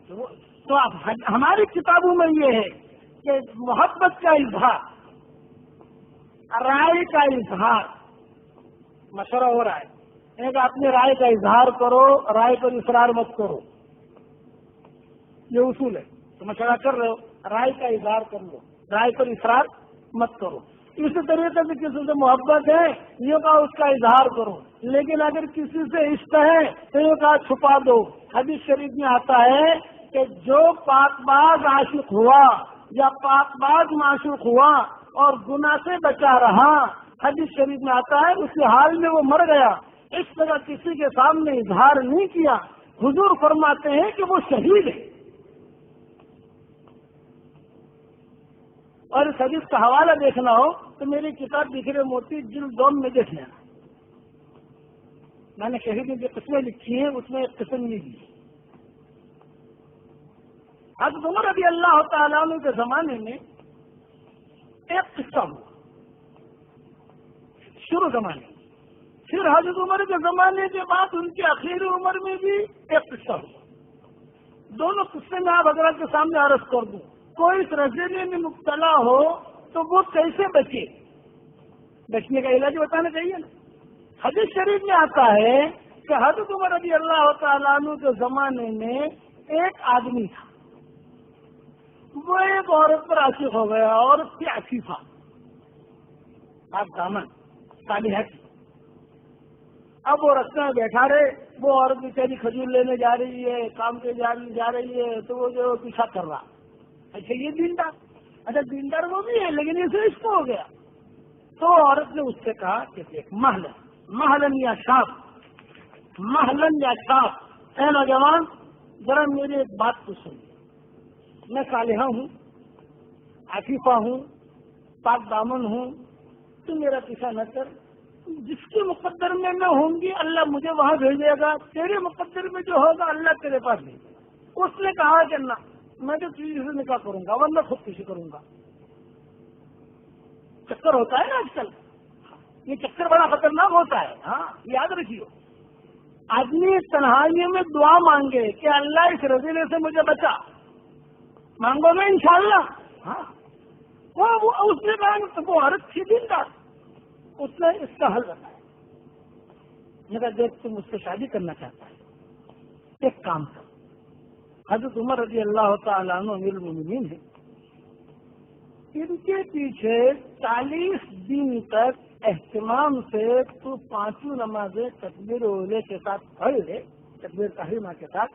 تو ہماری کتابوں میں یہ ہے کہ محبت کا اظہار، رائے کا اظہار، مشورہ ہو رہا ہے، ایک اپنی رائے کا اظہار کرو، رائے پر اصرار مت کرو، یہ اصول ہے. تو مشورہ کر رہے ہو، رائے کا اظہار کر لو، رائے پر اصرار مت کرو. اسی طریقے سے کسی سے محبت ہے یہ کہا اس کا اظہار کرو، لیکن اگر کسی سے عشق ہے تو یہ کہا چھپا دو. حدیث شریف میں آتا ہے کہ جو پاک باز عاشق ہوا یا پاک باز معشوق ہوا اور گناہ سے بچا رہا، حدیث شریف میں آتا ہے اسی حال میں وہ مر گیا، اس طرح کسی کے سامنے اظہار نہیں کیا، حضور فرماتے ہیں کہ وہ شہید ہے. اور اس حدیث کا حوالہ دیکھنا ہو تو میری کتاب بکھرے موتی جلد 2 میں دیکھ لینا. میں نے شہیدوں کی قسمیں لکھی ہیں، اس میں ایک قسم نہیں دی. حضرت عمر رضی اللہ تعالیٰ عنہ کے زمانے میں ایک قصہ ہوا شروع زمانے میں، پھر حضرت عمر کے زمانے کے بعد ان کی آخری عمر میں بھی ایک قصہ ہوا. دونوں قصے میں آپ حضرات کے سامنے عرض کر دوں. کوئی اس رذیلے میں مبتلا ہو تو وہ کیسے بچے، بچنے کا علاج بتانا چاہیے نا. حدیث شریف میں آتا ہے کہ حضرت عمر رضی اللہ تعالیٰ عنہ کے زمانے میں ایک آدمی تھا، وہ ایک عورت پر عاشق ہو گیا، عورت کی عفیفہ، آپ دامن صالحہ کی. اب وہ رستے میں بیٹھا رہے، وہ عورت بیچاری کھجور لینے جا رہی ہے، کام پہ جا رہی ہے، تو وہ جو پیچھا کر رہا. اچھا یہ دیندار، اچھا دیندار وہ بھی ہے لیکن اسے عشق ہو گیا. تو عورت نے اس سے کہا کہ دیکھ محلن یا شاپ، اے نوجوان ذرا میری ایک بات تو سن، میں صالحہ ہوں، عفیفہ ہوں، پاک دامن ہوں، تو میرا پیچھا نہ کر. جس کے مقدر میں ہوں گی اللہ مجھے وہاں بھیجے گا، تیرے مقدر میں جو ہوگا اللہ تیرے پاس بھیجے گا. اس نے کہا کہ نہ، میں تو تجھ سے نکاح کروں گا ورنہ خودکشی کروں گا. چکر ہوتا ہے نا آج کل، یہ چکر بڑا خطرناک ہوتا ہے. ہاں یاد رکھیے، آدمی تنہائی میں دعا مانگے کہ اللہ اس رذیلے سے مجھے بچا، مانگو گے انشاءاللہ. ہاں اس نے کہا وہ عورت تھی دیندار، اس نے اس کا حل بتایا. میں کہا دیکھ تم مجھ سے شادی کرنا چاہتا ہے، ایک کام کر. حضرت عمر رضی اللہ تعالیٰ عنہ امیر المومنین ہے، ان کے پیچھے 40 دن تک اہتمام سے تو 5 نمازیں تکبیر اولے کے ساتھ پڑھ لے، تکبیر تحریمہ کے ساتھ،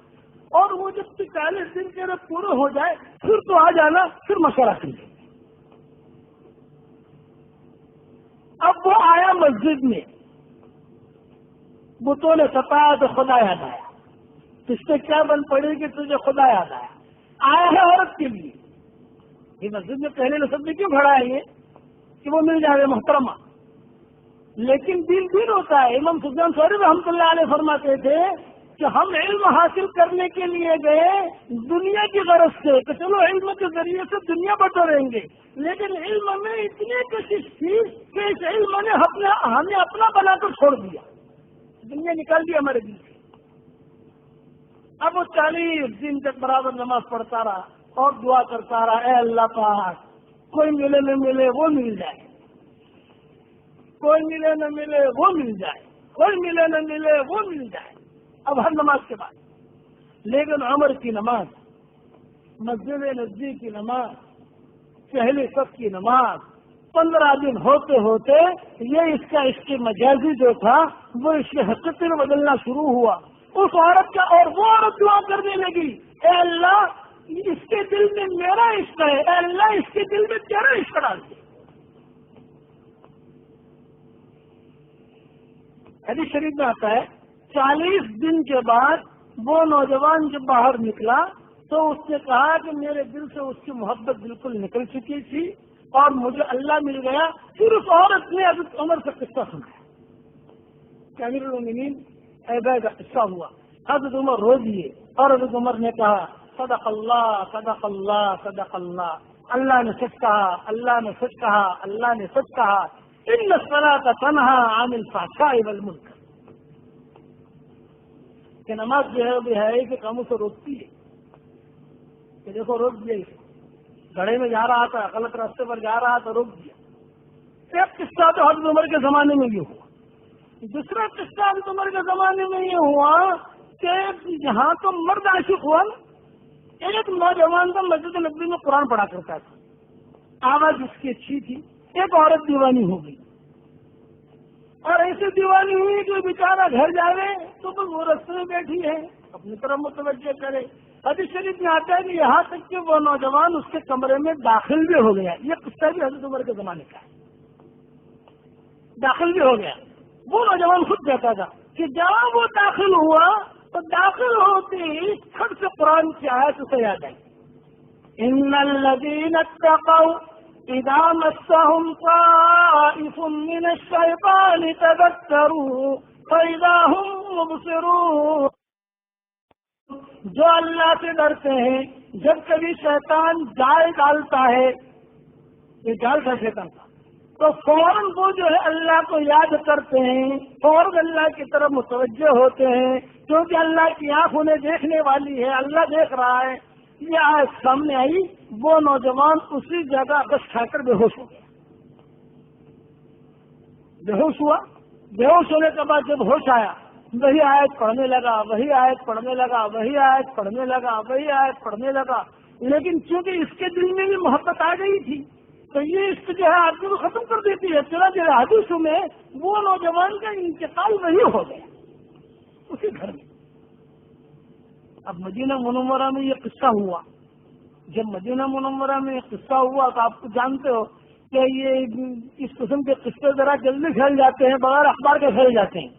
اور وہ جب 40 دن کے پورے ہو جائے پھر تو آ جانا، پھر مشورہ کیجیے. اب وہ آیا مسجد میں، بتوں نے ستایا تو خدا یاد آیا. اس سے کیا بن پڑی کہ تجھے خدا یاد آیا ہے عورت کے لیے. یہ مسجد میں پہلے لفظ میں کیوں کھڑا ہے یہ کہ وہ مل جائے محترمہ، لیکن دل ہوتا ہے. امام سفیان ثوری رحمۃ اللہ علیہ فرماتے تھے کہ ہم علم حاصل کرنے کے لیے گئے دنیا کی غرض سے کہ چلو علم کے ذریعے سے دنیا بٹوریں گے، لیکن علم میں اتنی کشش تھی کہ اس علم نے ہمیں اپنا بنا کر چھوڑ دیا، دنیا نکال دی ہمارے دل سے. اب وہ 40 دن تک برابر نماز پڑھتا رہا اور دعا کرتا رہا، اے اللہ پاک کوئی ملے نہ ملے وہ مل جائے، کوئی ملے نہ ملے وہ مل جائے، کوئی ملے نہ ملے وہ مل جائے. اب ہر نماز کے بعد، لیکن عمر کی نماز، مسجد نزدیک کی نماز، پہلے صف کی نماز، 15 دن ہوتے ہوتے یہ اس کا عشق مجازی جو تھا وہ عشق حقیقی میں بدلنا شروع ہوا. اس عورت کا، اور وہ عورت دعا کرنے لگی، اے اللہ اس کے دل میں میرا عشق ہے، اے اللہ اس کے دل میں تیرا عشق ڈال دے. حدیث شریف میں آتا ہے 40 دن کے بعد وہ نوجوان جب باہر نکلا تو اس نے کہا کہ میرے دل سے اس کی محبت بالکل نکل چکی تھی اور مجھے اللہ مل گیا. پھر اس عورت نے حضرت عمر سے قصہ سنایا کہ امیر المومنین ایسا کا قصہ ہوا. حضرت عمر رو دیے اور حضرت عمر نے کہا صدق اللہ صدق اللہ صدق اللہ، اللہ نے سچ کہا، اللہ نے سچ کہا، اللہ نے سچ کہا. ان الصلاۃ تنہی عن الفحشاء والمنکر، کہ نماز جو ہے وہ ہے کہ کاموں سے روکتی ہے، کہ دیکھو روک دیا اسے، گڑھے میں جا رہا تھا، غلط راستے پر جا رہا تھا، روک دیا۔ ایک قصہ تو حضرت عمر کے زمانے میں یہ ہوا۔ دوسرا قصہ حضرت عمر کے زمانے میں یہ ہوا کہ یہاں تو مرد عاشق ہوا نا، ایک نوجوان کا مسجد نبوی میں قرآن پڑھا کرتا تھا، آواز اس کی اچھی تھی، ایک عورت دیوانی ہو گئی، اور ایسی دیوانی ہوئی کہ بیچارہ گھر جاوے تو بس وہ رستے میں بیٹھی ہے، اپنی طرف متوجہ کرے۔ حدیث شریف میں آتا ہے کہ یہاں تک کہ وہ نوجوان اس کے کمرے میں داخل بھی ہو گیا۔ یہ قصہ بھی حضرت عمر کے زمانے کا ہے، داخل بھی ہو گیا۔ وہ نوجوان خود کہتا تھا کہ جہاں وہ داخل ہوا تو داخل ہوتے ہی پھٹ سے قرآن کی آیت اسے یاد آئی، ان الذین اتقوا اذا مسهم طائف من الشیطان تذکروا فاذا هم مبصرون۔ جو اللہ سے ڈرتے ہیں جب کبھی شیطان جال ڈالتا ہے، یہ جال تھا شیطان کا، تو فوراً وہ جو ہے اللہ کو یاد کرتے ہیں، فوراً اللہ کی طرف متوجہ ہوتے ہیں، کیونکہ اللہ کی آنکھ انہیں دیکھنے والی ہے، اللہ دیکھ رہا ہے۔ یہ آیت سامنے آئی، وہ نوجوان اسی جگہ بس کھا کر بے ہوش ہو گیا، بے ہوش ہوا۔ بے ہوش ہونے کے بعد جب ہوش آیا، وہی آیت پڑھنے لگا، وہی آیت پڑھنے لگا، وہی آیت پڑھنے لگا، وہی آیت پڑھنے لگا، لیکن چونکہ اس کے دل میں بھی محبت آ گئی تھی تو یہ اس جو ہے آدمی کو ختم کر دیتی ہے۔ چنانچہ حدیث میں وہ نوجوان کا انتقال وہی ہو گیا اسی گھر میں۔ اب مدینہ منورہ میں یہ قصہ ہوا، جب مدینہ منورہ میں یہ قصہ ہوا تو آپ کو جانتے ہو کہ یہ اس قسم کے قصے ذرا جلدی پھیل جاتے ہیں، بغیر اخبار کے پھیل جاتے ہیں۔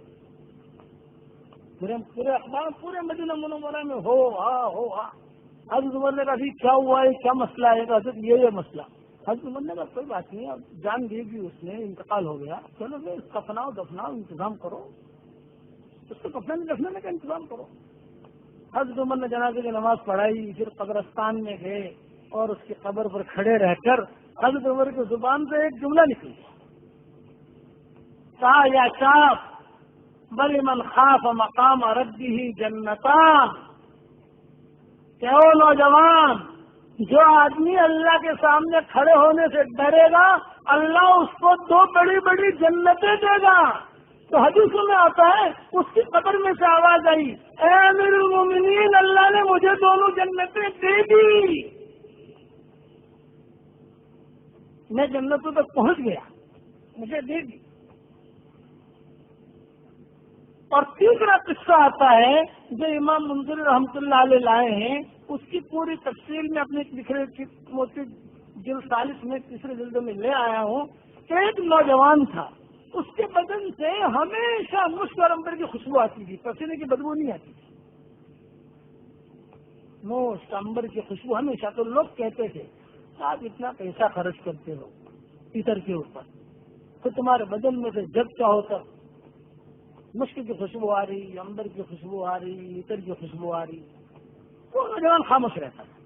پورے اخبار پورے مدینہ منورہ میں ہو حضرت عمر نے کہا کیا ہوا ہے، کیا مسئلہ ہے؟ حضرت یہ مسئلہ۔ حضرت عمر نے کہا کوئی بات نہیں، اب جان دی گی اس نے، انتقال ہو گیا، چلو بھائی کفناؤ دفناؤ انتظام کرو، اس کو کفن دفنانے کا انتظام کرو۔ حضرت عمر نے جنازے کی نماز پڑھائی، پھر قبرستان میں گئے اور اس کی قبر پر کھڑے رہ کر حضرت عمر کی زبان سے ایک جملہ نکلی، کہا یا شاب وَلِمَنْ خَافَ مَقَامَ رَبِّهِ جَنَّتَانِ، کہ او نوجوان، جو آدمی اللہ کے سامنے کھڑے ہونے سے ڈرے گا اللہ اس کو دو بڑی بڑی جنتیں دے گا۔ تو حدیثوں میں آتا ہے اس کی قبر میں سے آواز آئی، اے امیر المومنین، اللہ نے مجھے دونوں جنتیں دے دی، میں جنتوں تک پہنچ گیا، مجھے دے دی۔ اور تیسرا قصہ آتا ہے جو امام منذری رحمۃ اللہ علیہ لائے ہیں، اس کی پوری تفصیل میں اپنے لکھے موتی جلد 40 میں تیسرے جلد میں لے آیا ہوں۔ ایک نوجوان تھا، اس کے بدن سے ہمیشہ مشک اور عنبر کی خوشبو آتی تھی، پسینے کی بدبو نہیں آتی تھی، مشک عنبر کی خوشبو ہمیشہ۔ تو لوگ کہتے تھے آپ اتنا پیسہ خرچ کرتے ہو عطر کے اوپر، تو تمہارے بدن میں سے جب چاہو تب مشک کی خوشبو آ رہی، عنبر کی خوشبو آ رہی، عطر کی خوشبو آ رہی۔ تو نوجوان خاموش رہتا تھا۔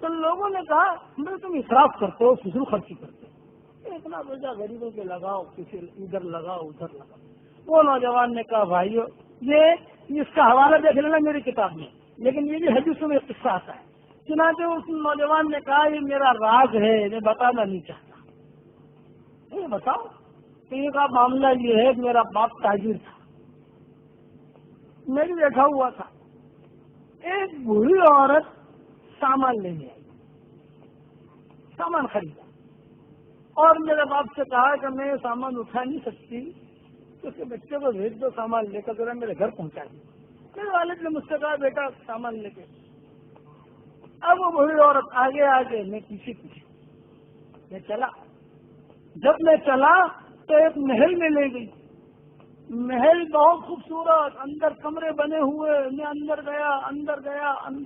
تو لوگوں نے کہا میں تم اسراف کرتے ہو، فضول خرچی کرتے ہو، اتنا پیسہ غریبوں کے لگاؤ، کسی ادھر لگاؤ ادھر لگاؤ۔ وہ نوجوان نے کہا بھائیو یہ اس کا حوالہ دیکھ لینا میری کتاب میں، لیکن یہ بھی حدیثوں میں قصہ آتا ہے۔ چنانچہ اس نوجوان نے کہا یہ میرا راز ہے، میں بتانا نہیں چاہتا۔ یہ بتاؤ؟ تو یہ کہا معاملہ یہ ہے کہ میرا باپ تاجر تھا، میں بھی بیٹھا ہوا تھا، ایک بوڑھی عورت سامان لینے آئی، سامان خریدا، اور میرے باپ سے کہا کہ میں یہ سامان اٹھا نہیں سکتی، تو اس کے بچے کو بھیج دو سامان لے کر ذرا میرے گھر پہنچا دیں۔ میرے والد نے مجھ سے کہا بیٹا سامان لے کے۔ اب وہ بوڑھی عورت آگے آگے، میں پیچھے پیچھے، میں چلا۔ جب میں چلا تو ایک محل میں لے گئی، محل بہت خوبصورت، اندر کمرے بنے ہوئے، میں اندر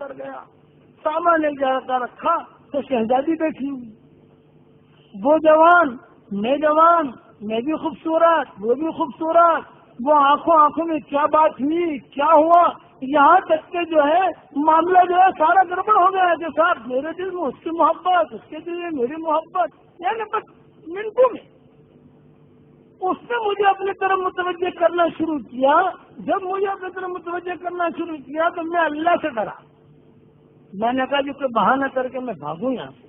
گیا، سامان ایک جگہ رکھا تو شہزادی بیٹھی ہوئی، وہ جوان، میں بھی خوبصورت، وہ بھی خوبصورت، وہ آنکھوں میں کیا بات ہوئی، کیا ہوا، یہاں تک کہ جو ہے معاملہ جو ہے سارا گڑبڑ ہو گیا کہ صاحب میرے دل میں اس کی محبت، اس کے دل میں میری محبت، یعنی بس منٹوں میں اس نے مجھے اپنی طرف متوجہ کرنا شروع کیا۔ جب مجھے اپنی طرف متوجہ کرنا شروع کیا تو میں اللہ سے ڈرا، میں نے کہا جو کوئی بہانہ کر کے میں بھاگوں یہاں سے،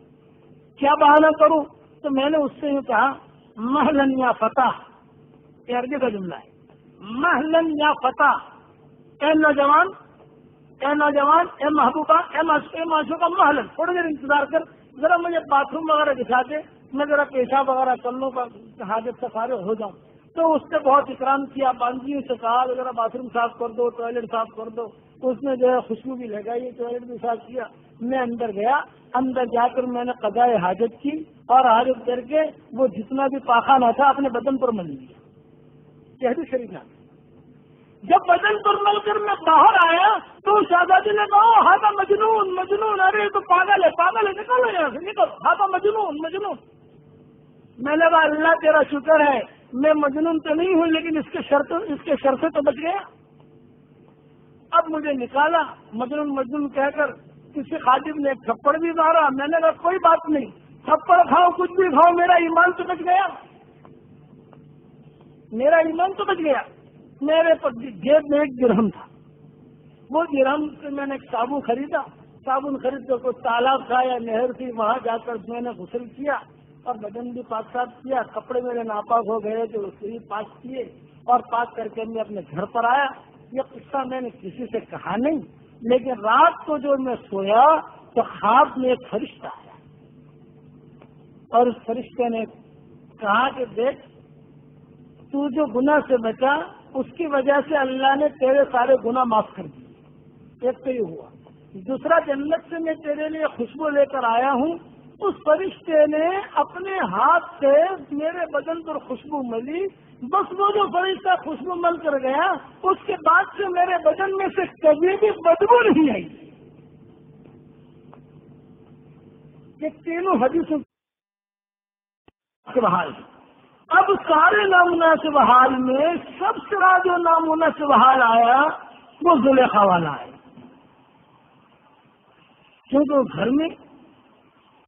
کیا بہانہ کروں؟ تو میں نے اس سے یوں کہا محلن یا فتح، یہ عربی کا جملہ ہے، محلن یا فتح، اے نوجوان، اے نوجوان، اے محبوبہ، اے معشوقہ، محلن، تھوڑی دیر انتظار کر، ذرا مجھے باتھ روم وغیرہ دکھا دے، میں ذرا پیشاب وغیرہ کر لوں، حاجت سے فارغ ہو جاؤں۔ تو اس نے بہت اکرام کیا، باندھیوں سے کہا ذرا باتھ روم صاف کر دو، ٹوائلٹ صاف کر دو۔ اس نے جو ہے خوشبو بھی لگائی، ٹوائلٹ بھی صاف کیا۔ میں اندر گیا، اندر جا کر میں نے قضاء حاجت کی، اور حاجت کر کے وہ جتنا بھی پاخانہ تھا اپنے بدن پر مل لیا۔ حدیث شریف ہے۔ جب بدن پر مل کر میں باہر آیا تو شہزادی نے کہا ہاں مجنون مجنون، ارے تو پاگل ہے پاگل ہے، نکلو یہاں سے، نکل، ہاں مجنون مجنون۔ میں نے کہا اللہ تیرا شکر ہے میں مجنون تو نہیں ہوں، لیکن اس کے شر سے تو بچ گیا۔ اب مجھے نکالا، مجنون مجنون کہہ کر کسی خادم نے ایک تھپڑ بھی مارا۔ میں نے کہا کوئی بات نہیں، تھپڑ کھاؤ کچھ بھی کھاؤ، میرا ایمان تو بچ گیا، میرا ایمان تو بچ گیا۔ میرے جیب میں ایک درہم تھا، وہ درہم سے میں نے ایک صابن خریدا، صابن خرید کر کوئی تالاب تھا یا نہر تھی، وہاں جا کر میں نے غسل کیا اور بدن بھی پاک صاف کیا، کپڑے میرے ناپاک ہو گئے تو اس سے بھی پاک کیے، اور پاک کر کے میں اپنے گھر پر آیا۔ یہ قصہ میں نے کسی سے کہا نہیں، لیکن رات کو جو میں سویا تو خواب میں ایک فرشتہ آیا، اور اس فرشتے نے کہا کہ دیکھ تو جو گناہ سے بچا اس کی وجہ سے اللہ نے تیرے سارے گناہ معاف کر دیے، ایک تو یہ ہوا۔ دوسرا، جنت سے میں تیرے لیے خوشبو لے کر آیا ہوں، اس فرشتے نے اپنے ہاتھ سے میرے بدن پر خوشبو ملی، بس وہ جو فرشتہ خوشبو مل کر گیا اس کے بعد سے میرے بدن میں سے کبھی بھی بدبو نہیں آئی۔ یہ تینوں حدیثوں کے حال۔ اب سارے نامناسب حال میں سب سے بڑا جو نامناسب حال آیا وہ زلیخا والا ہے، کیونکہ گھر میں،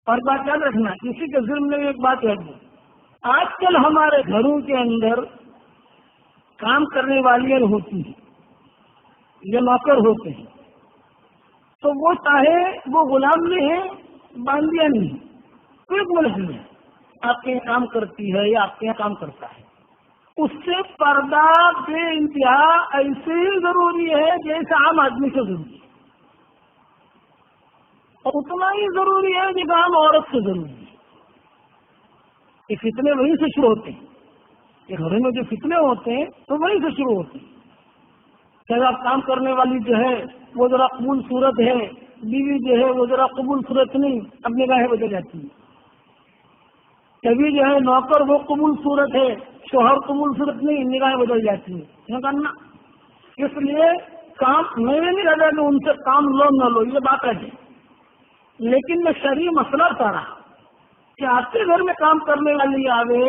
اور بات یاد رکھنا کسی کے ظلم میں ایک بات ہے، آج کل ہمارے گھروں کے اندر کام کرنے والیاں ہوتی ہیں یا نوکر ہوتے ہیں، تو وہ چاہے وہ غلام نہیں ہے باندیا نہیں ہے، کوئی ملک نہیں ہے، آپ کے یہاں کام کرتی ہے یا آپ کے یہاں کام کرتا ہے، اس سے پردہ بے انتہا ایسے ہی ضروری ہے جیسے عام آدمی سے ضروری ہے، اور اتنا ہی ضروری ہے جیسے عام عورت سے ضروری ہے۔ یہ فتنے وہیں سے شروع ہوتے ہیں، یہ گھروں میں جو فتنے ہوتے ہیں تو وہیں سے شروع ہوتے ہیں۔ کہ آپ کام کرنے والی جو ہے وہ ذرا قبول صورت ہے، بیوی جو ہے وہ ذرا قبول صورت نہیں، اپنی نگاہیں بدل جاتی ہے۔ کبھی جو ہے نوکر وہ قبول صورت ہے، شوہر قبول صورت نہیں، نگاہیں بدل جاتی ہیں۔ کرنا اس لیے کام میں نہیں لگا کہ ان سے کام لو نہ لو، یہ بات ہے، لیکن میں شرعی مسئلہ بتا رہا کہ آپ کے گھر میں کام کرنے والی آوے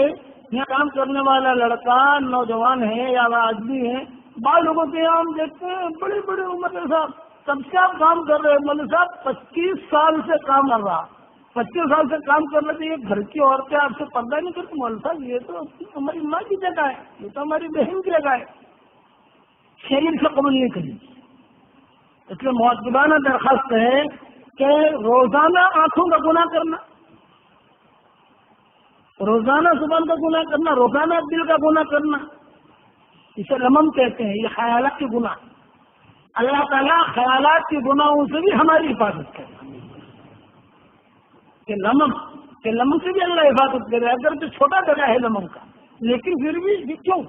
یا کام کرنے والا لڑکا نوجوان ہے یا آدمی ہے، بعض لوگوں کے یہاں ہم دیکھتے ہیں بڑے بڑے عمر کے صاحب کب سے آپ کام کر رہے ہیں، مولوی صاحب 25 سال سے کام کر رہا، 25 سال سے کام کر رہے تھے، یہ گھر کی عورتیں آپ سے پردہ نہیں کرتی، مولوی صاحب یہ تو ہماری ماں کی جگہ ہے، یہ تو ہماری بہن کی جگہ ہے، شریعت سے قبول نہیں کریں۔ اس لیے مؤدبانہ درخواست ہے کہ روزانہ آنکھوں کا گناہ کرنا، روزانہ زبان کا گناہ کرنا، روزانہ دل کا گناہ کرنا، اسے لمم کہتے ہیں، یہ خیالات کے گناہ۔ اللہ تعالیٰ خیالات کے گناہوں سے بھی ہماری حفاظت کرے، کہ لمم سے بھی اللہ حفاظت کرے، اگر تو چھوٹا درجہ ہے لمم کا، لیکن پھر بھی کیوں؟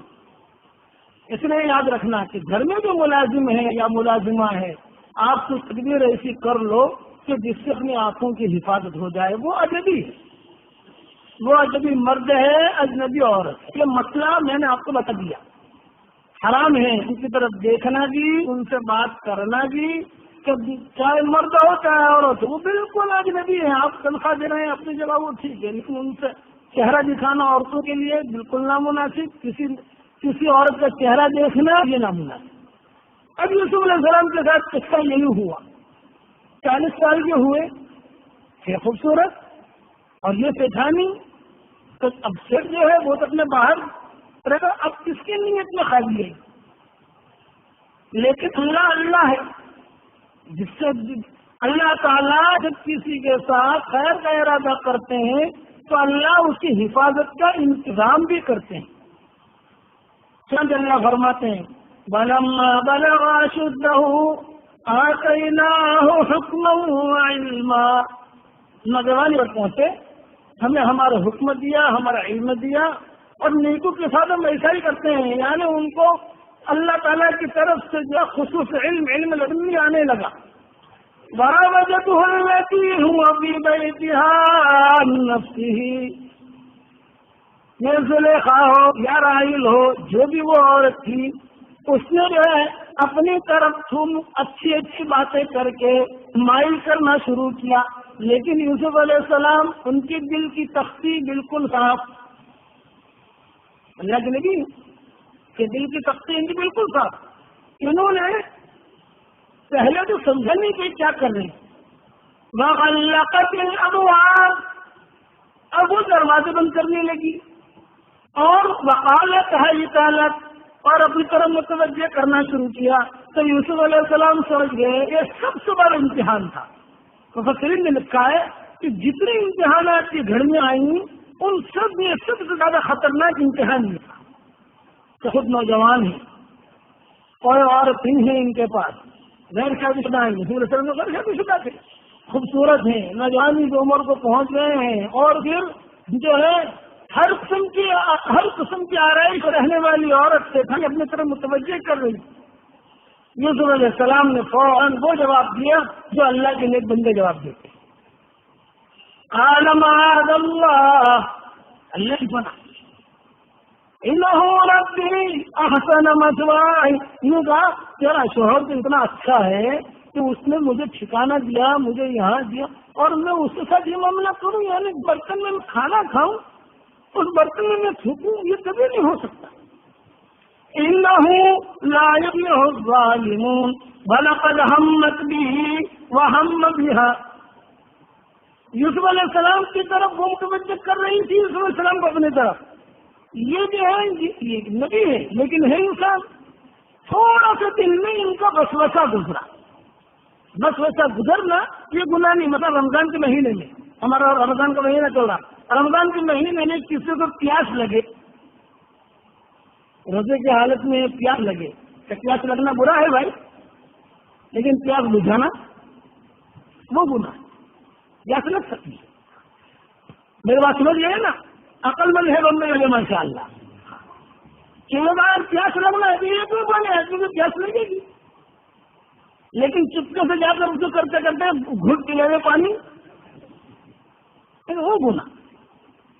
اس لیے یاد رکھنا کہ گھر میں جو ملازم ہے یا ملازمہ ہے، آپ کو تدبیر ایسی کر لو کہ جس سے اپنی آنکھوں کی حفاظت ہو جائے۔ وہ اجنبی ہے، وہ اجنبی مرد ہے، اجنبی عورت، یہ مسئلہ میں نے آپ کو بتا دیا۔ حرام ہے ان کی طرف دیکھنا بھی، ان سے بات کرنا بھی، کہ چاہے مرد ہو چاہے عورت ہو، وہ بالکل اجنبی ہے۔ آپ تنخواہ دے رہے ہیں اپنی جگہ، وہ ٹھیک ہے، لیکن ان سے چہرہ دکھانا عورتوں کے لیے بالکل نامناسب، کسی عورت کا چہرہ دیکھنا یہ نامناسب۔ اب یوسف علیہ السلام کے ساتھ قصہ یہی ہوا، 40 سال کے ہوئے تھے خوبصورت، اور یہ پیٹھانی، تو اب سے جو ہے وہ تو اپنے باہر رہے گا، اب کس کی نیت میں خالی ہے، لیکن اللہ ہے، اللہ تعالیٰ جب کسی کے ساتھ خیر کا ارادہ کرتے ہیں تو اللہ اس کی حفاظت کا انتظام بھی کرتے ہیں. چند اللہ فرماتے ہیں وَلَمَّا بَلَغَ أَشُدَّهُ آتَيْنَاهُ حُكْمًا وَعِلْمًا. نوجوانی پر پہنچے ہمیں ہمارا حکم دیا، ہمارا علم دیا، اور نیکوں کے ساتھ ہم ایسا ہی کرتے ہیں، یعنی ان کو اللہ تعالیٰ کی طرف سے جو خصوص علم لدنی آنے لگا. وراودته التي هو في بيتها عن نفسه. یہ زلیخا ہو یا راحیل ہو، جو بھی وہ عورت تھی، اس نے جو ہے اپنی طرف اچھی اچھی باتیں کر کے مائل کرنا شروع کیا، لیکن یوسف علیہ السلام ان کی دل کی تختی بالکل صاف. اللہ کے نبی کہ دل کی تختی ان کی بالکل صاف. انہوں نے پہلے تو سمجھا نہیں کہ کیا کر رہے ہیں. وغلقت الابواب. اب وہ دروازے بند کرنے لگی اور وقالت حیت لک، اور اپنی طرف متوجہ کرنا شروع کیا. تو یوسف علیہ السلام سمجھ گئے یہ سب سے بڑا امتحان تھا. مفسرین نے لکھا ہے کہ جتنے امتحانات کی گھڑیاں آئیں ان سب میں سب سے زیادہ خطرناک امتحان یہ تھا کہ خود نوجوان ہیں، کوئی عورت نہیں ہے ان کے پاس، غیر شادی شدہ ہیں، غیر شادی شدہ تھے، خوبصورت ہیں، نوجوانی کی عمر کو پہنچ گئے ہیں، اور پھر جو ہے ہر قسم کی آرائش رہنے والی عورت سے تھا اپنی طرف متوجہ کر رہی. یوسف علیہ السلام نے فوراً وہ جواب دیا جو اللہ کے نیک بندے جواب دیتے. قال معاذ اللہ، اللہ کی پناہ، انہ ربی احسن مثوائی. یوں کہا تیرا شوہر تو اتنا اچھا ہے کہ اس نے مجھے ٹھکانہ دیا، مجھے یہاں دیا، اور میں اس کے ساتھ یہ معاملہ کروں، یعنی برتن میں کھانا کھاؤں، اس برتن میں تھوکوں، یہ کبھی نہیں ہو سکتا. انہ لا یفلح الظالمون ولقد ہمت بہ وہم بہا. یوسف علیہ السلام کی طرف وہ متوجہ کر رہی تھی یوسف علیہ السلام کو اپنی طرف. یہ جو ہے یہ نبی ہے لیکن ہے انسان. تھوڑا سا دل میں ان کا وسوسہ گزرا. وسوسہ گزرنا یہ گناہ نہیں. مطلب رمضان کے مہینے میں، ہمارا رمضان کا مہینہ چل رہا، رمضان کے مہینے میں کسی کو پیاس لگے، روزے کی حالت میں پیاس لگے، کہ پیاس لگنا برا ہے بھائی، لیکن پیاس بجھانا وہ گناہ. پیاس لگ سکتی ہے، میری بات سمجھ گئے نا؟ عقل مند ہے بندے لگے ماشاء اللہ. چلو بار پیاس لگنا ہے یہ کوئی بنے ہے کیونکہ پیاس لگے گی، لیکن چپکے سے جا کر اس کو کرتے کرتے گھٹ کے لے پانی، وہ گناہ.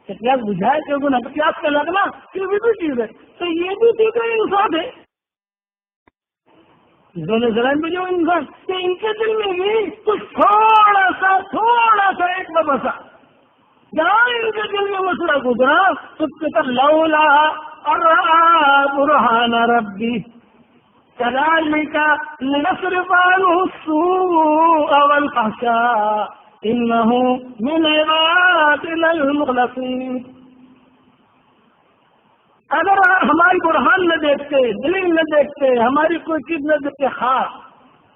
پیاس بجھائے کہ گناہ، پیاس کا لگنا یہ بھی چیز ہے. تو یہ بھی چیز ہے، انسان ہے دونوں ذرائع میں جو انسان، کہ ان کے دل میں بھی کچھ تھوڑا سا ایک بسا جہاں ان کے دل میں مسئلہ گزرا تو لولا برہان ربی كذلك لنصرف عنه السوء والفحشاء انه من عبادنا المخلصين. اگر ہماری برہان نہ دیکھتے، دلیل نہ دیکھتے، ہماری کوئی چیز نہ دیکھتے، خاص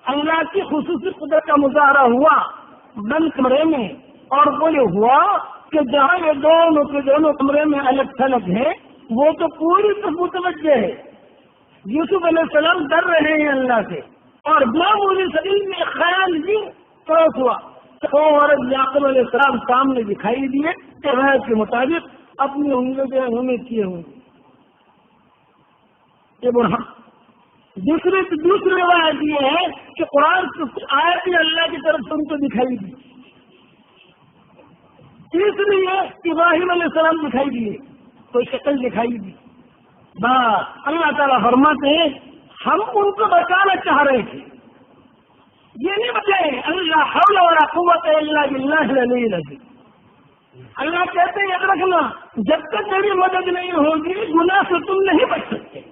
اللہ کی خصوصی قدرت کا مظاہرہ ہوا بند کمرے میں، اور وہ یہ ہوا کہ جہاں یہ دونوں کمرے میں الگ تھلگ ہیں وہ تو پوری طرح متوجہ ہے. یوسف علیہ السلام ڈر رہے ہیں اللہ سے، اور معمولی سبیل میں خیال بھی کراس ہوا اور یعقوب علیہ السلام سامنے دکھائی دیے کہ روایت کے مطابق اپنی انگلیوں کے انہوں نے کیے ہوئے. دوسری روایت یہ ہے کہ قرآن آیت اللہ کی طرف سے ان کو دکھائی دی. تیسری یہ ابراہیم علیہ السلام دکھائی دیے، کوئی شکل دکھائی دی. بس اللہ تعالیٰ فرماتے ہیں ہم ان کو بچانا چاہ رہے تھے، یہ نہیں بچائے. اللہ حول ولا قوت الا باللہ العلی العظیم. اللہ کہتے ہیں یاد رکھنا جب تک میری مدد نہیں ہوگی گناہ سے تم نہیں بچ سکتے،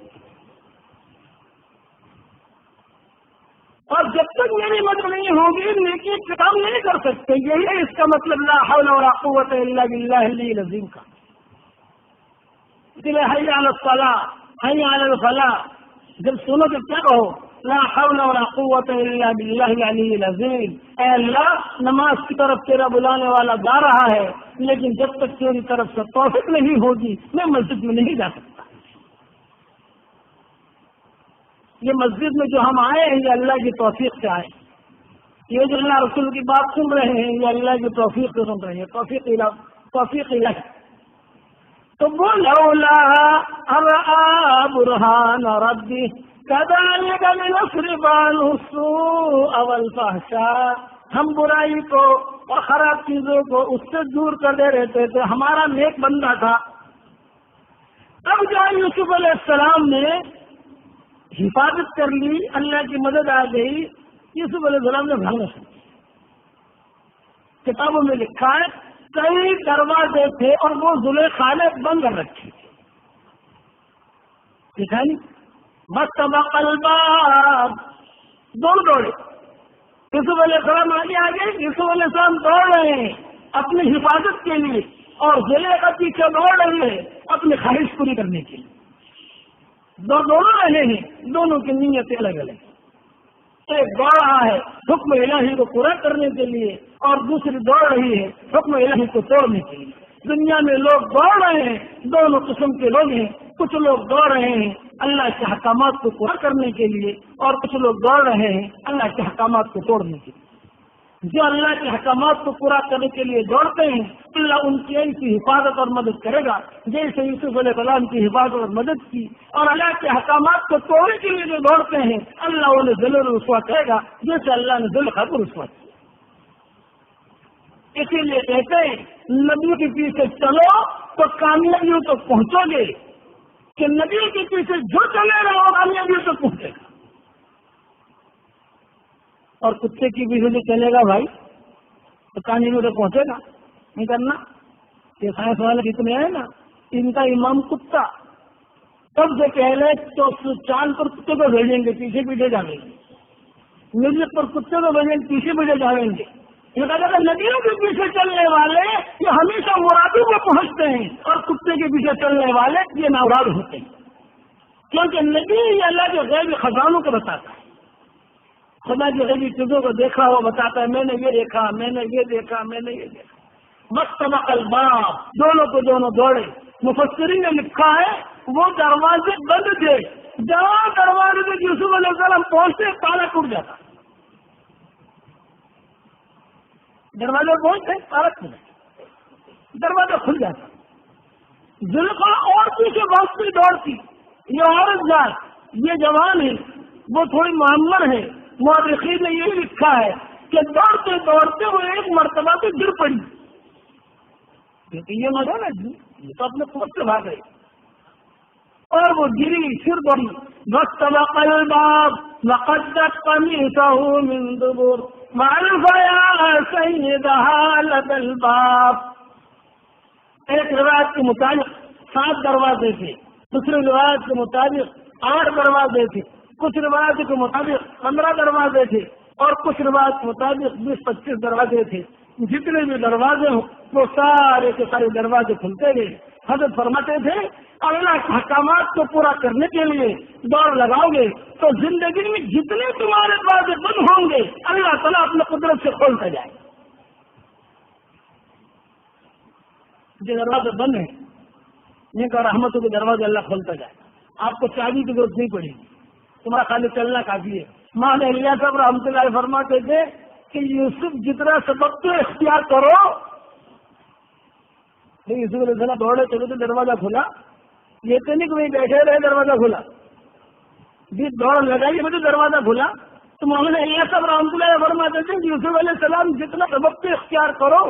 اور جب تک میری مدد نہیں ہوگی نیکی کے کام نہیں کر سکتے. یہی ہے اس کا مطلب لا حول ولا قوت الا باللہ العلی العظیم کا. اس لیے حی علی الصلاۃ حی علی الفلاح جب سنو تو کیا کہو؟ لا حول ولا قوت الا باللہ العلی العظیم، اے اللہ نماز کی طرف تیرا بلانے والا جا رہا ہے، لیکن جب تک تیری طرف سے توفیق نہیں ہوگی میں مسجد میں نہیں جا سکتا۔ یہ مسجد میں جو ہم آئے ہیں یہ اللہ کی توفیق سے آئے، یہ جو اللہ رسول کی بات سن رہے ہیں یہ اللہ کی توفیق سے سن رہے ہیں، توفیق الہ۔ تو وہ لولا ارآ برہان ربی کذالک لنصرف عنہ السوء والفحشاء، ہم برائی کو اور خراب چیزوں کو اس سے دور کرتے رہتے تھے، ہمارا نیک بندہ تھا۔ اب جب یوسف علیہ السلام نے حفاظت کر لی، اللہ کی مدد آ گئی، یوسف علیہ السلام نے بھاگنا شروع کیا۔ کتابوں میں لکھا ہے کئی دروازے تھے اور وہ زلیخا نے بند کر رکھے تھے، لکھا نہیں مستبق الباب، دوڑے یوسف علیہ السلام آگے یوسف علیہ السلام دوڑ رہے ہیں اپنی حفاظت کے لیے، اور زلیخا پیچھے دوڑ رہی ہے اپنی خواہش پوری کرنے کے لیے۔ دونوں رہے ہیں، دونوں کی نیتیں الگ الگ، ایک دوڑ رہا ہے حکم الہی کو پورا کرنے کے لیے اور دوسری دوڑ رہی ہے حکم الہی کو توڑنے کے لیے۔ دنیا میں لوگ دوڑ رہے ہیں، دونوں قسم کے لوگ ہیں، کچھ لوگ دوڑ رہے ہیں اللہ کے احکامات کو پورا کرنے کے لیے اور کچھ لوگ دوڑ رہے ہیں اللہ کے احکامات کو توڑنے کے لیے۔ جو اللہ کے احکامات کو پورا کرنے کے لیے دوڑتے ہیں اللہ ان کی ایسی حفاظت اور مدد کرے گا جیسے یوسف علیہ السلام کی حفاظت اور مدد کی، اور اللہ کے احکامات کو توڑنے کے لیے جو دوڑتے ہیں اللہ انہیں ذل و رسوا کرے گا جیسے اللہ نے زلیخا کو رسوا کیا۔ اسی لیے کہتے ہیں نبی کے پیچھے چلو تو کامیابیوں تک پہنچو گے، کہ نبی کے پیچھے جو چلے گا وہ کامیابیوں تک پہنچے گا، اور کتے کی پیچھے جو چلے گا بھائی تو کامیابی تک پہنچے گا نہیں کرنا۔ یہ سائنس والے جتنے ہیں نا ان کا امام کتا، سب سے پہلے تو چاند پر کتے کو بھیجیں گے پیچھے پیچھے جائیں گے، میوزک پر کتے کو بھیجیں گے پیچھے پیچھے جائیں گے۔ یہ کہا جاتا ہے ندیوں کے پیچھے چلنے والے یہ ہمیشہ مرادوں کو پہنچتے ہیں، اور کتے کے پیچھے چلنے والے یہ نامراد ہوتے ہیں، کیونکہ نبی یہ اللہ کے غیبی خزانوں کو بتاتا ہے، خدا کی غیبی چیزوں کو دیکھا ہوا بتاتا ہے، میں نے یہ دیکھا، میں نے یہ دیکھا، میں نے یہ دیکھا۔ مستبق الباب، دونوں کو دونوں دوڑے۔ مفسرین نے لکھا ہے وہ دروازے بند تھے، جہاں دروازے سے یوسف علیہ السلام پہنچتے تالا ٹوٹ جاتا، دروازے پہنچتے تالا ٹوٹ جاتا، دروازہ کھل جاتا۔ زلیخا اور پیچھے بہت دوڑتی، یہ عورت ذات یہ جوان ہے وہ تھوڑی معمر ہے، مورخین نے یہ لکھا ہے کہ دوڑتے دوڑتے وہ ایک مرتبہ تو گر پڑی، کیونکہ یہ مزہ نا جی یہ تو اپنے خود سے بھاگ گئی، اور وہ گری پھر بڑی۔ مستبق الباب وقدت قمیصه من دبر وألف يا سيدها لدى الباب۔ ایک روایت کے مطابق 7 دروازے تھے، دوسری روایت کے مطابق 8 دروازے تھے، کچھ روایت کے مطابق 15 دروازے تھے، اور کچھ روایت کے مطابق 20-25 دروازے تھے۔ جتنے بھی دروازے ہوں وہ سارے کے سارے دروازے کھلتے گئے۔ حضرت فرماتے تھے اللہ کے احکامات کو پورا کرنے کے لیے دوڑ لگاؤ گے تو زندگی میں جتنے تمہارے دروازے بند ہوں گے اللہ تعالیٰ اپنے قدرت سے کھولتا جائے گا۔ جو دروازے بند ہیں ان کا رحمتوں کے دروازے اللہ کھولتا جائے گا، آپ کو چابی کی ضرورت نہیں پڑے گی، تمہارا خالی چلنا کافی ہے۔ ماں الیاس صاحب رحمۃ اللہ فرماتے تھے کہ یوسف جتنا سبق تو اختیار کرو، یوسف علیہ السلام دوڑے چلے تو دروازہ کھلا، یہ تو نہیں کہ وہیں بیٹھے رہے دروازہ کھلا، جی دوڑ لگائی مجھے دروازہ کھلا۔ تو محمد الیاس صاحب رحمۃ اللہ فرماتے تھے یوسف علیہ السلام جتنا سبق تو اختیار کرو،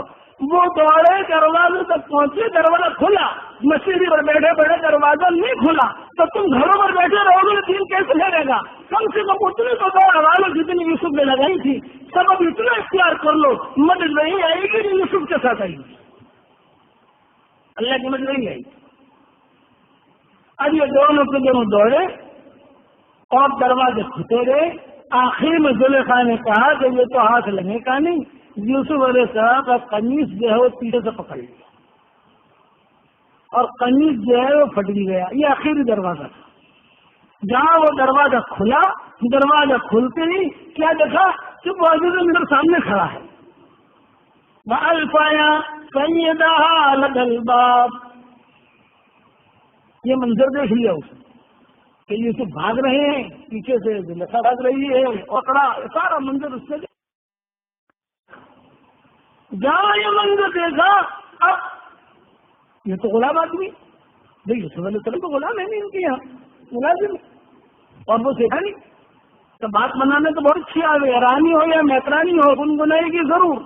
وہ دوڑے دروازے تک پہنچے دروازہ کھلا، مسیری پر بیٹھے بیٹھے دروازہ نہیں کھلا تو تم گھروں پر بیٹھے رہو گے دین کیسے لگے گا؟ کم سے کم اتنی تو دوڑ لگا لو جتنی یوسف نے لگائی تھی، سبب اتنا اختیار کر لو، مدد نہیں آئے گی جو یوسف کے ساتھ آئی گی، اللہ کی مدد نہیں آئی۔ اب یہ دونوں کے دونوں دوڑے اور دروازے کھلتے گئے۔ آخر میں زلیخا نے کہا کہ یہ تو ہاتھ لگے کا نہیں، یوسف علیہ السلام کا قمیص جو ہے وہ پیچھے سے پکڑ لیا اور قمیص جو ہے وہ پھٹ بھی گیا۔ یہ آخری دروازہ تھا، جہاں وہ دروازہ کھلا، دروازہ کھلتے ہی کیا دیکھا کہ وہ عزیز مصر سامنے کھڑا ہے. وَأَلْفَيَا سَيِّدَهَا لَدَى الْبَابِ، یہ منظر دیکھ لیا اس نے کہ یوسف بھاگ رہے ہیں، پیچھے سے زلیخا بھاگ رہی ہے، پکڑا، سارا منظر اس نے جہاں یہ منظر دیکھا، اب یہ تو غلام آدمی بھائی یوسف علیہ السلام تو غلام ہے نہیں ان کے یہاں ملازم، اور وہ سیکھا نہیں تو بات بنانے تو بہت اچھی آ گئی، رانی ہو یا میترانی ہو گنگنائے گی ضرور.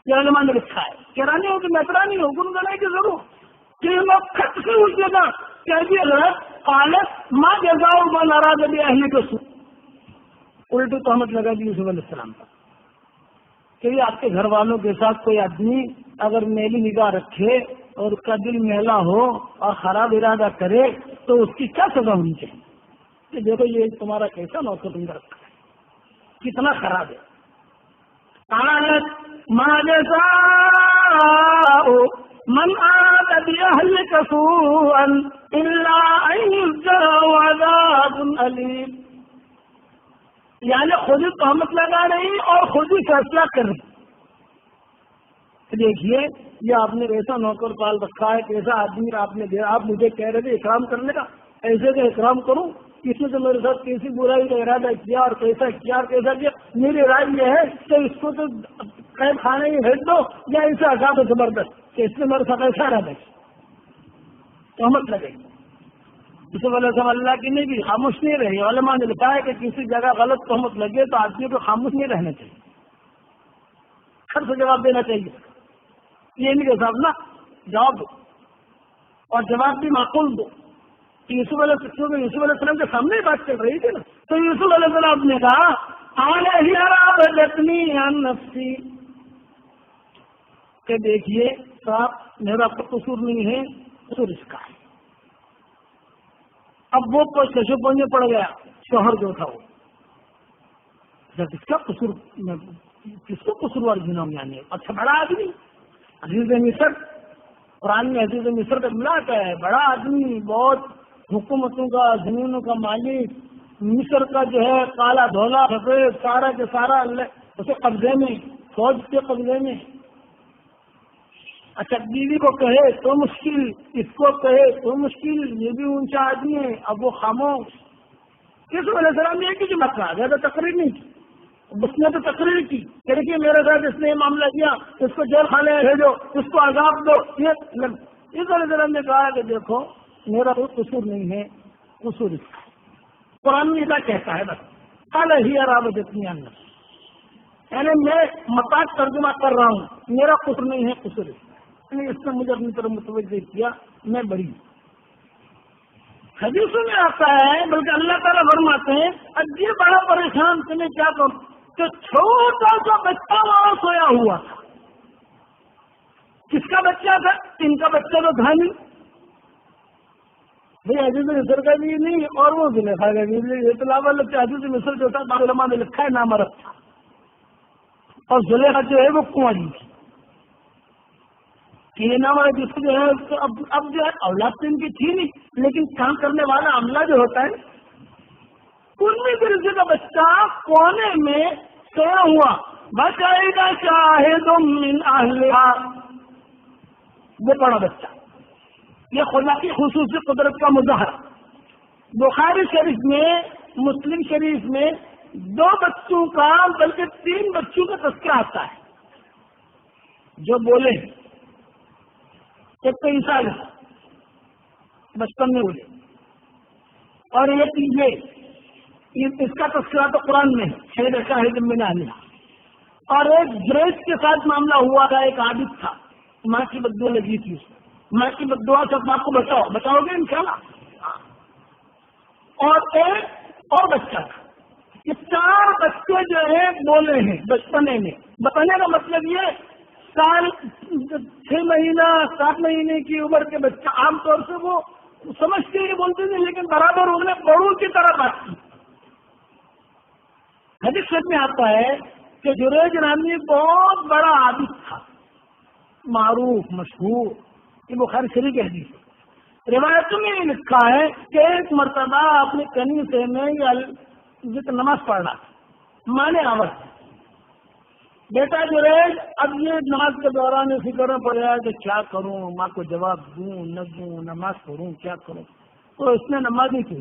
یہ علماء نے لکھا ہے کہ رانی ہو کہ میترانی ہو گنگنائے گی ضرور. کہ لوگ کھٹ سے اس جگہ کہتی ہے قالت ما جزاء من اراد باهلك سوء، الٹی تہمت لگا دی یوسف علیہ السلام پر کہ یہ آپ کے گھر والوں کے ساتھ کوئی آدمی اگر میلی نگاہ رکھے اور اس کا دل میلا ہو اور خراب ارادہ کرے تو اس کی کیا سزا ہونی چاہیے. کہ دیکھو یہ تمہارا کیسا نوکر تم نے رکھا ہے، کتنا خراب ہے. قالت ما جزاء من اراد باهلك سوءا الا ان يجزى عذاب اليم، یعنی خود ہی تہمت لگا رہی اور خود ہی فیصلہ کر رہی. دیکھیے یہ آپ نے ایسا نوکر پال رکھا ہے، کیسا آدمی آپ نے دیا. آپ مجھے کہہ رہے تھے اکرام کرنے کا، ایسے کا اکرام کروں، اس نے تو میرے ساتھ کیسی برائی کا ارادہ کیا اور کیسا کیا اور کیسا کیا. میری رائے یہ ہے کہ اس کو تو قید خانے میں بھیج دو یا اسے عذاب زبردست کہ اس نے میرے ساتھ ایسا ارادہ کیا، تہمت لگے. یوسف علیہ السلام اللہ کی نہیں بھی خاموش نہیں رہی. علماء نے لکھا ہے کہ کسی جگہ غلط تہمت لگے تو آدمی کو خاموش نہیں رہنا چاہیے، خر سے جواب دینا چاہیے. یہ نہیں کہ صاحب نا جواب دو اور جواب بھی معقول دو. یوسف علیہ السلام کے سامنے ہی بات چل رہی تھی نا، تو یوسف علیہ السلام نے کہا عن نفسی کہ دیکھیے صاحب میرا قصور نہیں ہے، قصور اس کا ہے. اب وہ کشو پنجے پڑ گیا شوہر جو تھا وہ، جب اس کا قصور کس کو قصوروار گنا یعنی اچھا بڑا آدمی عزیز مصر، قرآن میں عزیز مصر کا ملا ہے، بڑا آدمی، بہت حکومتوں کا زمینوں کا مالک، مصر کا جو ہے کالا دھولا سفید سارا کے سارا اسے قبضے میں، فوج کے قبضے میں. اچھا بیوی کو کہے تو مشکل، اس کو کہے تو مشکل، یہ بھی اونچا آدمی ہے. اب وہ خاموش. یوسف علیہ السلام نے ایک ہی بات کہا، زیادہ تقریر نہیں کی. اس نے تو تقریر کی کہ دیکھیے میرے ساتھ اس نے یہ معاملہ کیا، اس کو جیل خانے میں بھیجو، اس کو عذاب دو. یوسف علیہ السلام نے کہا کہ دیکھو میرا کوئی قصور نہیں ہے، قصور اس کا. قرآن میں کہتا ہے بس قال ہی راودتنی عن نفسی، یعنی میں مطاق ترجمہ کر رہا ہوں، میرا قصور نہیں ہے، قصور اس کا. اس نے مجھے اپنی طرف متوجہ کیا، میں بڑی ہوں. حدیثوں میں آتا ہے بلکہ اللہ تعالیٰ فرماتے ہیں اب یہ بڑا پریشان تمہیں کیا کروں کہ چھوٹا سا بچہ وہاں سویا ہوا تھا. کس کا بچہ تھا؟ ان کا بچہ تو تھا نہیں بھائی، عزیز مصر کا بھی نہیں اور وہ زلیخا کا بھی نہیں. اطلاع عزیز مصر جو تھا بعض علماء نے لکھا ہے نامرد تھا، اور زلیخا جو ہے وہ کنواری تھی. یہ نام ہے جس کو جو ہے اب جو ہے اولاد تو ان کی تھی نہیں، لیکن کام کرنے والا عملہ جو ہوتا ہے ان میں کسی کا بچہ کونے میں سویا ہوا. بچائے گا شاہد من اہلہا، وہ بڑا بچہ. یہ خدا کی خصوصی قدرت کا مظاہرہ. بخاری شریف میں، مسلم شریف میں 2 بچوں کا بلکہ 3 بچوں کا تذکرہ آتا ہے جو بولے. ایک تو عیسیٰ بچپن میں بولے، اور یہ اس کا تذکرہ تو قرآن میں ہے شاہد من اہلہا. اور ایک جریج کے ساتھ معاملہ ہوا تھا، ایک عابد تھا، ماں کی بددعا لگی تھی اس کو، ماں کی بددعا سے اپنے آپ کو بچاؤ گے انشاءاللہ. اور ایک اور بچہ تھا. یہ 4 بچے جو ہے بولے ہیں بچپنے میں. بتانے کا مطلب یہ 6 مہینہ 7 مہینے کی عمر کے بچہ عام طور سے وہ سمجھتے ہی بولتے تھے، لیکن برابر انہوں نے بڑوں کی طرح بات کی. حدیث میں آتا ہے کہ جریج نامی بہت بڑا عابد تھا، معروف مشہور. یہ بخاری شریف کی حدیث ہے. روایتوں میں یہ لکھا ہے کہ ایک مرتبہ اپنی کنیسے میں یہ نماز پڑھنا ماں نے آواز بیٹا جو ہے اب یہ نماز کے دوران فکر میں پڑ رہا ہے کہ کیا کروں، ماں کو جواب دوں نہ دوں، نماز پڑھوں کیا کروں. تو اس نے نماز نہیں کی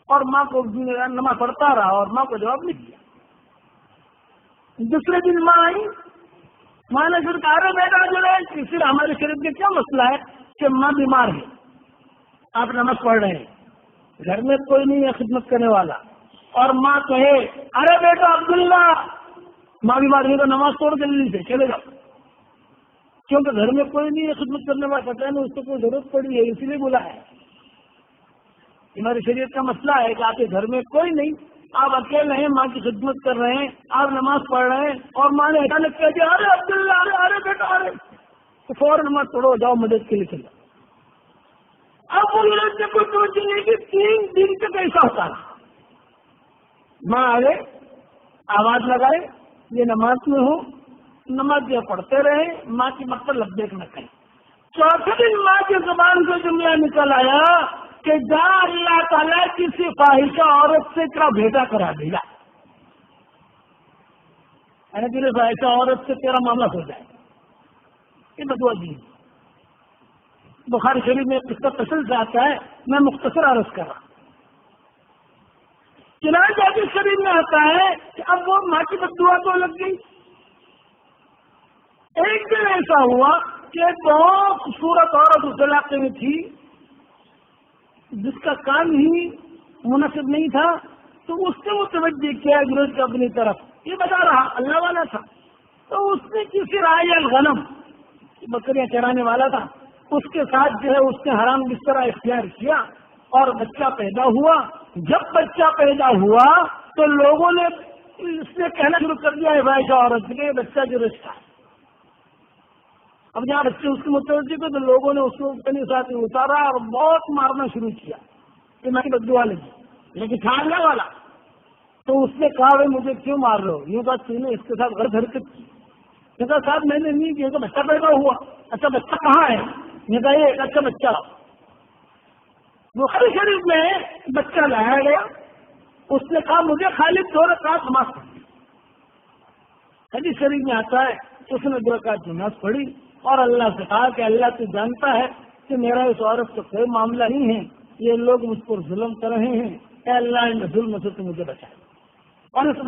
اور ماں کو نماز پڑھتا رہا اور ماں کو جواب نہیں دیا. دوسرے دن ماں آئی، ماں نے پھر کہا بیٹا جو ہے پھر ہمارے شریف میں کیا مسئلہ ہے کہ ماں بیمار ہے، آپ نماز پڑھ رہے ہیں، گھر میں کوئی نہیں ہے خدمت کرنے والا، اور ماں کہے ارے بیٹا عبداللہ ماں بیمار ہے تو نماز توڑ کے جلدی سے چلے جاؤ، کیونکہ گھر میں کوئی نہیں ہے خدمت کرنے والا، پتہ نہیں اس کو کوئی ضرورت پڑی ہے اسی لیے بولا ہے. ہماری شریعت کا مسئلہ ہے کہ آپ کے گھر میں کوئی نہیں، آپ اکیلے ہیں، ماں کی خدمت کر رہے ہیں، آپ نماز پڑھ رہے ہیں اور ماں نے اچانک کہہ دیا ارے عبداللہ ارے بیٹا ارے، تو فوراً نماز توڑو جاؤ مدد کے لیے چلو. اب وہ لوگ نے کوئی توجہ نہیں کہ 3 دن تک ایسا ہوتا ہے. ماں آگے آواز لگائے یہ نماز میں ہوں، نماز جو پڑھتے رہے، ماں کی مت پر لبیک نہ کریں. چوتھے دن ماں کی زبان سے جملہ نکل آیا کہ جا اللہ تعالیٰ کسی فاحشہ عورت سے تیرا بھیجا کرا دیا، یعنی تیرے فاحشہ عورت سے تیرا معاملہ ہو جائے. یہ بدوا دی. بخاری شریف میں اس کا تفصیل سے آتا ہے، میں مختصر عرض کر رہا. چنانچہ حدیث شریف میں آتا ہے کہ اب وہ ماں کی بددعا تو لگ گئی. ایک دن ایسا ہوا کہ ایک بہت خوبصورت عورت اس علاقے میں تھی جس کا کام ہی مناسب نہیں تھا، تو اس نے وہ توجہ کیا گروج کے اپنی طرف، یہ بتا رہا اللہ والا تھا. تو اس نے کسی راعی الغنم بکریاں چرانے والا تھا، اس کے ساتھ جو ہے اس نے حرام بستر اختیار کیا اور بچہ پیدا ہوا. جب بچہ پیدا ہوا تو لوگوں نے اس نے کہنا شروع کر دیا ہے فاحشہ عورت کے بچہ جو رشتہ ہے. اب جہاں بچے اس کے متوجہ تھے تو لوگوں نے اس کو اپنے ساتھ اتارا اور بہت مارنا شروع کیا کہ میں بددعا لگی، لیکن تھا اللہ والا. تو اس نے کہا بھائی مجھے کیوں مار رہے ہو؟ یوں کہا تم نے اس کے ساتھ غلط حرکت کی. یہ کہا صاحب میں نے نہیں کیا، تو بچہ پیدا ہوا. اچھا بچہ کہاں ہے؟ یہ کہا یہ اچھا بچہ. بخاری شریف میں بچہ لایا گیا، اس نے کہا مجھے خالی 2 رکعت نماز پڑھی. حدیث شریف میں آتا ہے اس نے 2 رکعت نماز پڑھی اور اللہ سے کہا کہ اللہ تو جانتا ہے کہ میرا اس عورت سے کوئی معاملہ نہیں ہے، یہ لوگ مجھ پر ظلم کر رہے ہیں، اے اللہ ان ظلم سے تو مجھے بچائے. اور اس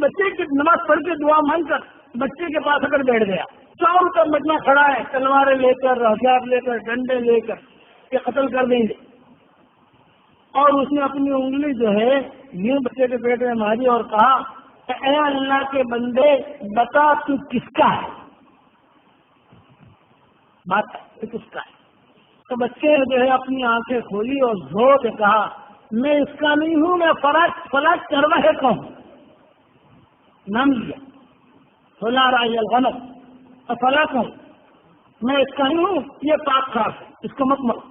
بچے کی نماز پڑھ کے دعا مانگ کر بچے کے پاس اگر بیٹھ گیا، چاروں طرف بچنا کھڑا ہے، تلواریں لے کر، ہتھیار لے کر، ڈنڈے لے کر کہ قتل کر دیں گے. اور اس نے اپنی انگلی جو ہے یوں بچے کے پیٹ میں ماری اور کہا کہ اے اللہ کے بندے بتا تو کس کا ہے، بات کس کا ہے. تو بچے جو ہے اپنی آنکھیں کھولی اور زور سے کہا میں اس کا نہیں ہوں، میں فلاں چرواہے کا ہوں. نام لیا فلاں راعی الغنم اور فلاں کا ہوں، میں اس کا نہیں ہوں، یہ پاک خاص ہے، اس کو مت مارو.